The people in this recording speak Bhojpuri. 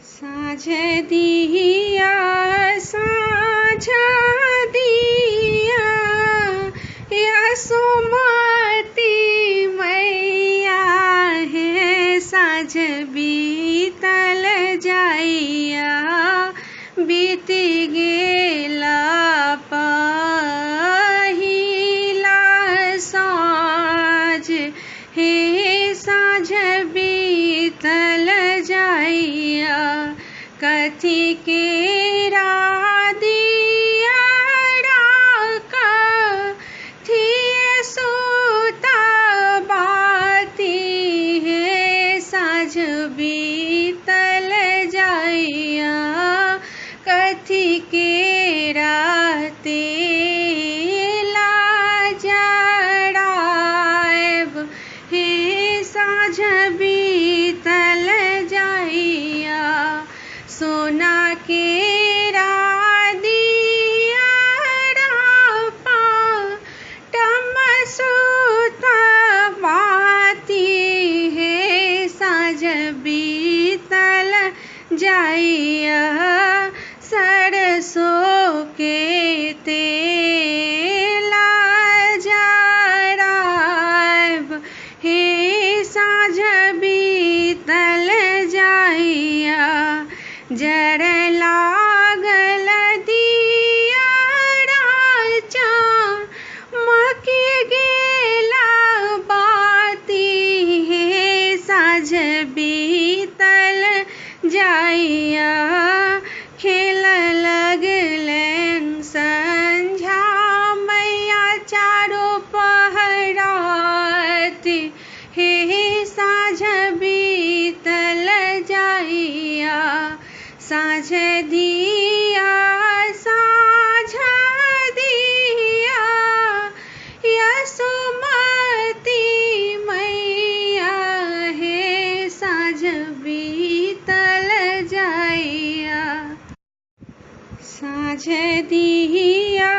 साँझ दिया साँझ दिया यशोमती मैया है साँझ बीतल जाइया बीत गेला पहिला साँझ हे साँझ बीतल जाइया कथी केरा दिया कथिए सुता बाती है साँझ बीतल जाइया कथी केरा तेला जड़ाएब हे साँझ बीतल जाइया सोना केरा दिया टम सुता बाती है साँझ बीतल जाइया सरसों के तेला जराब हे साँझ बीतल जाइया जर लागल दिया चमकी गेला बाती है साँझ बीतल जाइया खेल लगलन संझा मैया चारो पहराती हे साँझ बीतल जाइया साँझ दिया साँझ दिया यशोमती मैया है साँझ बीतल जाइया साँझ दिया